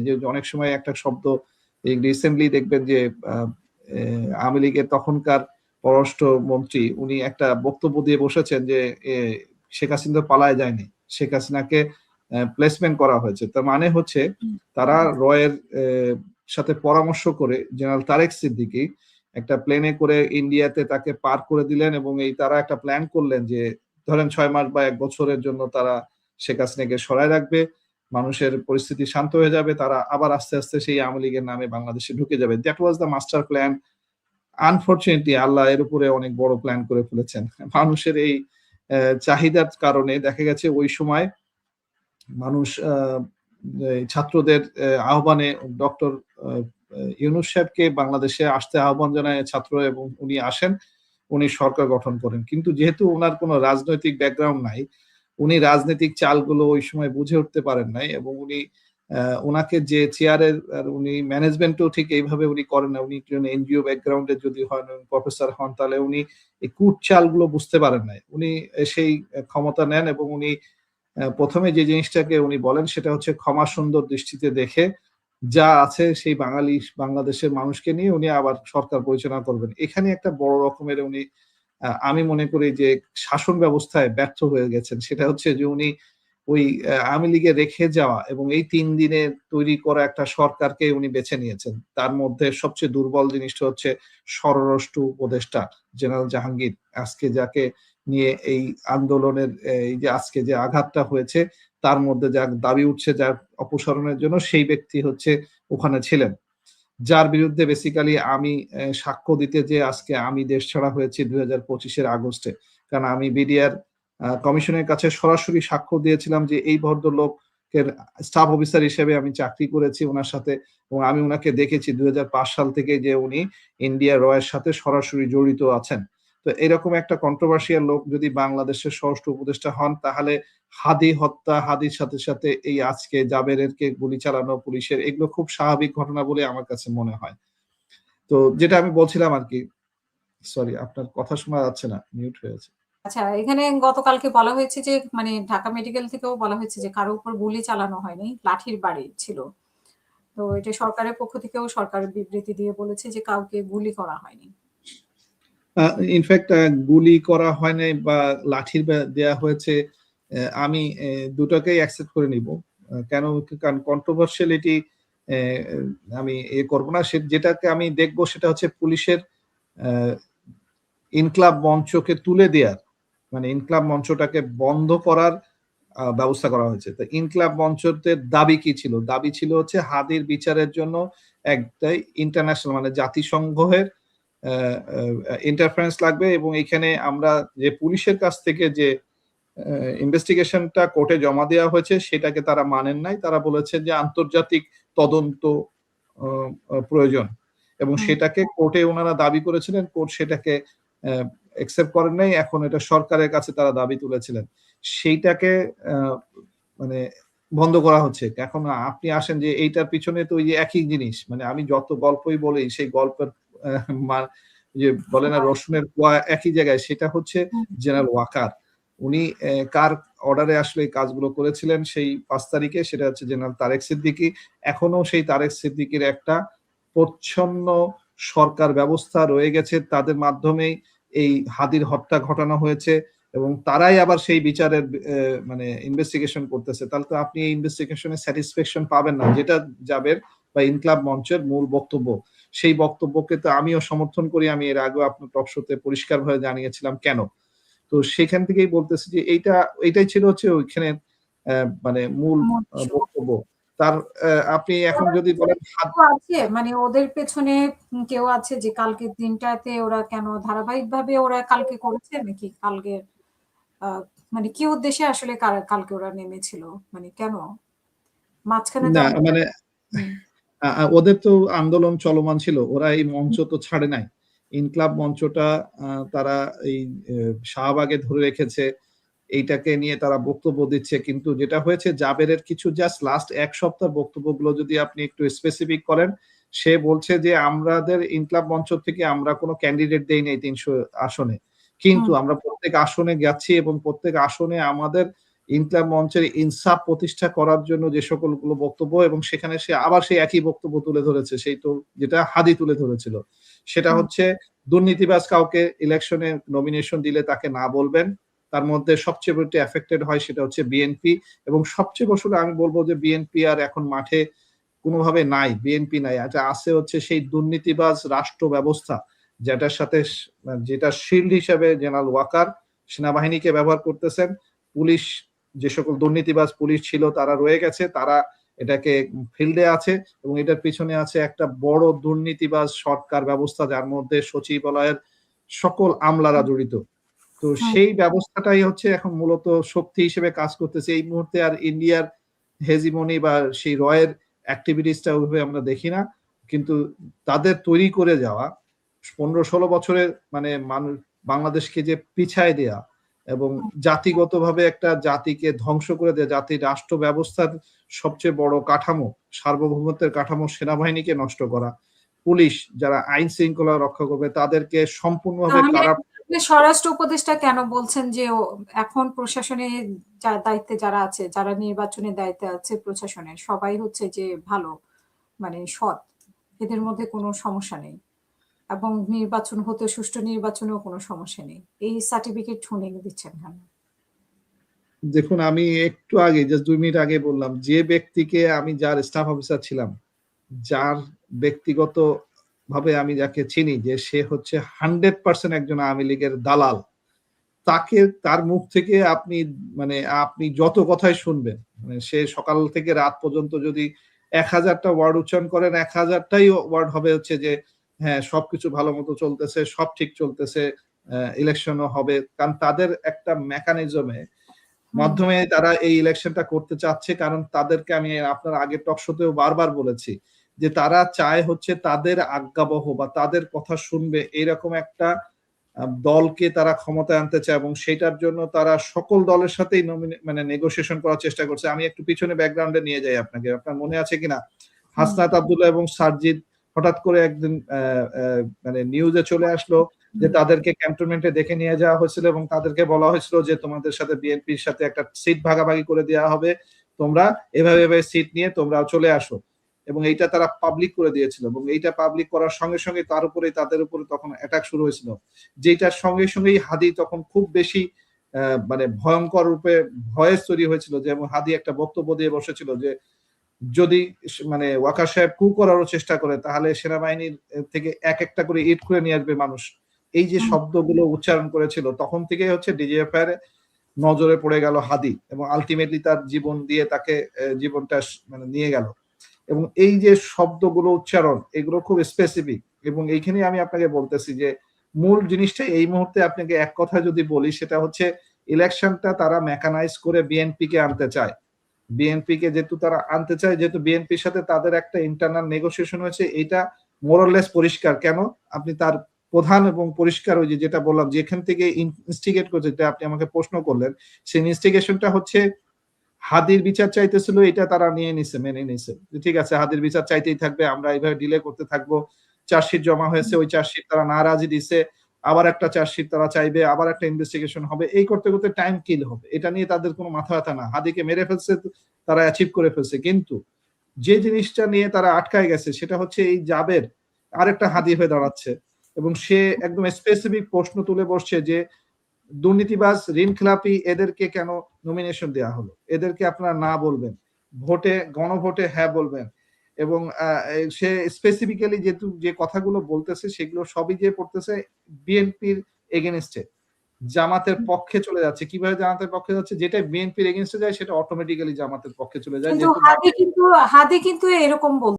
যে অনেক সময় একটা শব্দ রিসেন্টলি দেখবেন যে আওয়ামী লীগের তখনকার পররাষ্ট্র মন্ত্রী উনি একটা বক্তব্য দিয়ে বসেছেন যে শেখ হাসিনা পালায় যায়নি, শেখ হাসিনাকে প্লেসমেন্ট করা হয়েছে। তার মানে হচ্ছে তারা রয়ের সাথে পরামর্শ করে জেনারেল তারেক সিদ্দিকী একটা প্লেনে করে ইন্ডিয়াতে তাকে পার করে দিলেন এবং তারা একটা প্ল্যান করলেন যে ধরেন 6 মাস বা 1 বছরের জন্য তারা শেখ হাসিনাকে সরায় রাখবে, মানুষের পরিস্থিতি শান্ত হয়ে যাবে, তারা আবার আস্তে আস্তে সেই আওয়ামী লীগের নামে বাংলাদেশে ঢুকে যাবে। That was the master plan. Unfortunately আল্লাহ এর উপরে অনেক বড় প্ল্যান করে ফেলেছেন। মানুষের এই চাহিদার কারণে দেখা গেছে ওই সময় মানুষ ছাত্রদের আহ্বানে ডক্টর ইউনূস সাহেবকে বাংলাদেশে আসতে আহ্বান জানায় ছাত্র এবং উনি আসেন, উনি সরকার গঠন করেন। কিন্তু যেহেতু ওনার কোনো রাজনৈতিক ব্যাকগ্রাউন্ড নাই, উনি রাজনৈতিক চালগুলো ওই সময় বুঝে উঠতে পারেন নাই এবং উনি ওনাকে যে চেয়ারের উনি ম্যানেজমেন্টও ঠিক এইভাবে উনি করেন না। উনি একজন এনজিও ব্যাকগ্রাউন্ডে যদি হন, প্রফেসর হন, তাহলে উনি এই কূট চালগুলো বুঝতে পারেন নাই। উনি সেই ক্ষমতা নেন এবং উনি প্রথমে যে জিনিসটাকে উনি বলেন সেটা হচ্ছে ক্ষমা সুন্দর দৃষ্টিতে দেখে যা আছে সেই বাংলাদেশের মানুষকে নিয়ে উনি আবার সরকার পরিচালনা করবেন। এখানে একটা বড় রকমের উনি আমি মনে করি যে শাসন ব্যবস্থায় ব্যর্থ হয়ে গেছেন। সেটা হচ্ছে যে উনি ওই আওয়ামী লীগে রেখে যাওয়া এবং এই ৩ দিনে তৈরি করা একটা সরকারকে উনি বেছে নিয়েছেন। তার মধ্যে সবচেয়ে দুর্বল জিনিসটা হচ্ছে স্বরাষ্ট্র উপদেষ্টা জেনারেল জাহাঙ্গীর। আজকে যাকে নিয়ে এই আন্দোলনের এই যে আজকে যে আঘাতটা হয়েছে তার মধ্যে যা দাবি উঠছে যার অপসারণের জন্য সেই ব্যক্তি হচ্ছে ওখানে ছিলেন। যার বিরুদ্ধে বেসিক্যালি আমি সাক্ষ্য দিতে যে আজকে আমি দেশ ছাড়া হয়েছি 2025 আগস্টে। কারণ আমি বিডিআর কমিশনের কাছে সরাসরি সাক্ষ্য দিয়েছিলাম যে এই ভদ্রলোকের স্টাফ অফিসার হিসেবে আমি চাকরি করেছি ওনার সাথে এবং আমি ওনাকে দেখেছি 2005 সাল থেকে যে উনি ইন্ডিয়া রয়ের সাথে সরাসরি জড়িত আছেন। তো এরকম একটা কন্ট্রোভার্সিয়াল লোক যদি বাংলাদেশের স্বরাষ্ট্র উপদেষ্টা হন তাহলে হাদি হত্যা, হাদির সাথে সাথে এই আজকে জাবেরেরকে গুলি চালানো পুলিশের, এগুলো খুব স্বাভাবিক ঘটনা বলে আমার কাছে মনে হয়। তো যেটা আমি বলছিলাম আর কি, সরি আপনার কথা শোনা যাচ্ছে না, মিউট হয়েছে। আচ্ছা, এখানে গতকালকে বলা হয়েছে যে মানে ঢাকা মেডিকেল থেকেও বলা হয়েছে যে কারো উপর গুলি চালানো হয়নি, লাঠির বাড়ি ছিল। তো এটা সরকারের পক্ষ থেকেও সরকার বিবৃতি দিয়ে বলেছে যে কাউকে গুলি করা হয়নি। ইনফ্যাক্ট গুলি করা হয় নাই বা লাঠির দেয়া হয়েছে, আমি দুটোকেই অ্যাকসেপ্ট করে নিব। কেন? কারণ কন্ট্রোভার্সিয়ালিটি আমি করব না। যেটাকে আমি দেখব সেটা হচ্ছে পুলিশের ইনক্লাব মঞ্চকে তুলে দেওয়ার, মানে ইনক্লাব মঞ্চটাকে বন্ধ করার ব্যবস্থা করা হয়েছে। তো ইনক্লাব মঞ্চের দাবি কি ছিল? দাবি ছিল হচ্ছে হাদির বিচারের জন্য একটাই ইন্টারন্যাশনাল মানে জাতিসংঘের ইন্টারফারেন্স লাগবে এবং এখানে আমরা যে পুলিশের কাছ থেকে যে ইনভেস্টিগেশনটা কোর্টে জমা দেওয়া হয়েছে সেটাকে তারা মানেন নাই। তারা বলেছেন যে আন্তর্জাতিক তদন্ত প্রয়োজন এবং সেটাকে কোর্টে ওনারা দাবি করেছিলেন, কোর্ট সেটাকে অ্যাকসেপ্ট করেন নাই। এখন এটা সরকারের কাছে তারা দাবি তুলেছিলেন, সেইটাকে মানে বন্ধ করা হচ্ছে। এখন আপনি আসেন যে এইটার পিছনে তো ওই যে একই জিনিস, মানে আমি যত গল্পই বলি সেই গল্পের যে বলে না রসুনের কোয়া একই জায়গায়, সেটা হচ্ছে জেনারেল ওয়াকার। উনি কার অর্ডারে আসলে এই কাজগুলো করেছিলেন সেই 5 তারিখে, সেটা হচ্ছে জেনারেল তারেক সিদ্দিকী। এখনো সেই তারেক সিদ্দিকীর একটা প্রচ্ছন্ন সরকার ব্যবস্থা রয়ে গেছে, তাদের মাধ্যমেই এই হাদির হত্যা ঘটানো হয়েছে এবং তারাই আবার সেই বিচারের মানে ইনভেস্টিগেশন করতেছে। তাহলে তো আপনি এই ইনভেস্টিগেশনে স্যাটিসফ্যাকশন পাবেন না, যেটা জাবের বা ইনকলাব মঞ্চের মূল বক্তব্য। সেই বক্তব্যকে তো আমিও সমর্থন করি, আমি এর আগেও আপনার টক শোতে পরিষ্কারভাবে জানিয়েছিলাম কেন। তো সেখান থেকেই বলতেছি যে এইটাই ছিল হচ্ছে ওইখানে মানে মূল বক্তব্য। তার আপনি এখন যদি বলেন আছে মানে ওদের পেছনে কেউ আছে যে কালকে দিনটাতে ওরা কেন ধারাবাহিকভাবে ওরা কালকে করেছে নাকি কালকে মানে কি উদ্দেশ্যে আসলে কালকে ওরা নেমেছিল, মানে কেন মাঝখানে না মানে ওদের তো আন্দোলন চলমান ছিল, ওরা এই মঞ্চ তো ছাড়ে নাই। ইনক্লাব মঞ্চটা তারা এই শাহবাগে ধরে রেখেছে, এইটাকে নিয়ে তারা বক্তব্য দিচ্ছে। কিন্তু যেটা হয়েছে জাবেরের কিছু জাস্ট লাস্ট 1 সপ্তাহ বক্তব্যগুলো যদি আপনি একটু স্পেসিফিক করেন, সে বলছে যে আমাদের ইনক্লাব মঞ্চ থেকে আমরা কোনো ক্যান্ডিডেট দেই নাই 300 আসনে, কিন্তু আমরা প্রত্যেক আসনে গেছি এবং প্রত্যেক আসনে আমাদের ইনকিলাব মঞ্চের ইনসাফ প্রতিষ্ঠা করার জন্য যে সকলগুলো বক্তব্য, এবং সেখানে সে আবার সেই একই বক্তব্য তুলে ধরেছে, সেই তো যেটা হাদি তুলে ধরেছিল, সেটা হচ্ছে দুর্নীতিবাজ কাউকে ইলেকশনে নমিনেশন দিলে তাকে না বলবেন। তার মধ্যে সবচেয়ে বেশি এফেক্টেড হয় সেটা হচ্ছে বিএনপি, এবং সবচেয়ে বড় আমি বলবো যে বিএনপি আর এখন মাঠে কোনোভাবে নাই, বিএনপি নাই, এটা আছে হচ্ছে সেই দুর্নীতিবাজ রাষ্ট্র ব্যবস্থা, যেটার সাথে যেটা শিল্ড হিসেবে জেনারেল ওয়াকার সেনাবাহিনীকে ব্যবহার করতেছেন। পুলিশ, যে সকল দুর্নীতিবাজ পুলিশ ছিল তারা রয়ে গেছে, তারা এটাকে ফিল্ডে আছে, এবং এটার পিছনে আছে একটা বড় দুর্নীতিবাজ সরকার ব্যবস্থা, যার মধ্যে সচিবালয়ের সকল আমলারা জড়িত। তো সেই ব্যবস্থাটাই হচ্ছে এখন মূলত শক্তি হিসেবে কাজ করতেছে এই মুহূর্তে। আর ইন্ডিয়ার হেজিমনি বা সেই রয়ের অ্যাক্টিভিটিসটা ওইভাবে আমরা দেখি না, কিন্তু তাদের তৈরি করে যাওয়া 15-16 বছরের মানে মানুষ বাংলাদেশকে যে পিছায় দেয়া এবং জাতিগতভাবে একটা জাতিকে ধ্বংস করে দেয়া, জাতির রাষ্ট্র ব্যবস্থার সবচেয়ে বড় কাঠামো, সার্বভৌমত্বের কাঠামো সেনাবাহিনীকে নষ্ট করা, পুলিশ যারা আইন শৃঙ্খলা রক্ষা করবে তাদেরকে সম্পূর্ণভাবে কারাপ। স্বরাষ্ট্র উপদেষ্টা কেন বলছেন যে এখন প্রশাসনে দায়িত্বে যারা আছে, যারা নির্বাচনের দায়িত্বে আছে প্রশাসনের, সবাই হচ্ছে যে ভালো, মানে সৎ, এদের মধ্যে কোনো সমস্যা নেই, এবং নির্বাচন হতে সুষ্ঠু নির্বাচনেও কোনো সমস্যা নেই, এই সার্টিফিকেট শুনে দিচ্ছেন কেন? দেখুন, আমি একটু আগে জাস্ট 2 মিনিট আগে বললাম, যে ব্যক্তিকে আমি যার স্টাফ অফিসার ছিলাম, যার ব্যক্তিগত ভাবে আমি যাকে চিনি যে সে হচ্ছে 100% একজন আওয়ামী লীগের দালাল, তাকে তার মুখ থেকে আপনি যত কথাই শুনবেন, মানে সে সকাল থেকে রাত পর্যন্ত যদি 1000টা ওয়ার্ড উচ্চারণ করেন, 1000টাই ওয়ার্ড হবে হচ্ছে যে হ্যাঁ সবকিছু ভালো মতো চলতেছে, সব ঠিক চলতেছে, ইলেকশনও হবে। কারণ তাদের একটা মেকানিজমে মাধ্যমে তারা এই ইলেকশনটা করতে চাচ্ছে, কারণ তাদেরকে আমি আপনার আগের টক শোতেও বারবার বলেছি যে তারা চায় হচ্ছে তাদের আজ্ঞাবহ বা তাদের কথা শুনবে এরকম একটা দলকে তারা ক্ষমতায় আনতে চায়, এবং সেটার জন্য তারা সকল দলের সাথেই নেগোসিয়েশন করার চেষ্টা করছে। আমি একটু পিছনে ব্যাকগ্রাউন্ডে নিয়ে যাই আপনাকে, আপনার মনে আছে কিনা হাসনাত আব্দুল্লাহ এবং সারজিদ হঠাৎ করে একদিন মানে নিউজে চলে আসলো যে তাদেরকে ক্যান্টনমেন্টে দেখে নিয়ে যাওয়া হয়েছিল, এবং তাদেরকে বলা হয়েছিল যে তোমাদের সাথে বিএনপির সাথে একটা সিট ভাগাভাগি করে দেওয়া হবে, তোমরা এভাবে এভাবে সিট নিয়ে তোমরা চলে আসো, এবং এইটা তারা পাবলিক করে দিয়েছিল। এবং এইটা পাবলিক করার সঙ্গে সঙ্গে তাদের উপরে তখন অ্যাটাক শুরু হয়েছিল, যেটার সঙ্গে সঙ্গেই হাদি তখন খুব বেশি মানে ভয়ঙ্কর রূপে ভয়েস তৈরি হয়েছিল, যেমন হাদি একটা বক্তব্য দিয়ে বসেছিল যে যদি মানে ওয়াকার সাহেব কু করারও চেষ্টা করে তাহলে সেনাবাহিনীর থেকে এক একটা করে ইট করে নিয়ে আসবে মানুষ। এই যে শব্দগুলো উচ্চারণ করেছিল, তখন থেকে হচ্ছে ডিজিএফআই নজরে পড়ে গেল হাদি, এবং আলটিমেটলি তার জীবন দিয়ে তাকে জীবনটা মানে নিয়ে গেল। এবং এই যে শব্দগুলো উচ্চারণ, এগুলো খুব স্পেসিফিক, এবং এইখানে আমি আপনাকে বলতেছি যে মূল জিনিসটা এই মুহূর্তে আপনাকে এক কথা যদি বলি, সেটা হচ্ছে ইলেকশনটা তারা মেকানাইজ করে বিএনপি কে আনতে চায়। বিএনপি কে যেহেতু তারা আনতে চায়, যেহেতু বিএনপির সাথে তাদের একটা ইন্টারনাল নেগোসিয়েশন হয়েছে, এটা মোরলেস পরিষ্কার। কেন? আপনি তার প্রধান এবং পরিষ্কার ওই যে যেটা বললাম, যেখান থেকে ইনস্টিগেট করছে, যেটা আপনি আমাকে প্রশ্ন করলেন, সেই ইনস্টিগেশনটা হচ্ছে হাদির বিচার চাইতেছিল, এটা তারা নিয়ে নিছে, মেনে নিছে, ঠিক আছে হাদির বিচার চাইতেই থাকবে, আমরা এইভাবে ডিলে করতে থাকবো। চার্জশিট জমা হয়েছে, ওই চার্জশিট তারা নারাজি দিছে, আবার একটা চার্জশিট তারা চাইবে, আবার একটা ইনভেস্টিগেশন হবে, এই করতে করতে টাইম কিল হবে, এটা নিয়ে তাদের কোনো মাথা ব্যথা না। হাদিকে মেরে ফেলছে, তারা অ্যাচিভ করে ফেলছে, কিন্তু যে জিনিসটা নিয়ে তারা আটকায় গেছে সেটা হচ্ছে এই জাবের আরেকটা হাদি হয়ে দাঁড়াচ্ছে, এবং সে একদম স্পেসিফিক প্রশ্ন তুলে বসছে যে দুর্নীতিবাজ, ঋণ খেলাপি, এদেরকে কেন নমিনেশন দেওয়া হলো, এদেরকে আপনারা না বলবেন, ভোটে গণভোটে হ্যাঁ বলবেন। এবং সে স্পেসিফিক্যালি যেহেতু যে কথাগুলো বলতেছে সেগুলো সবই যে পড়তেছে বিএনপির এগেনস্টে, জামাতের পক্ষে চলে যাচ্ছে। কিভাবে জামাতের পক্ষে যাচ্ছে? যেটা বিএনপির এগেনস্টে যায় সেটা অটোমেটিক্যালি জামাতের পক্ষে চলে যায়। হাদি কিন্তু এরকম বল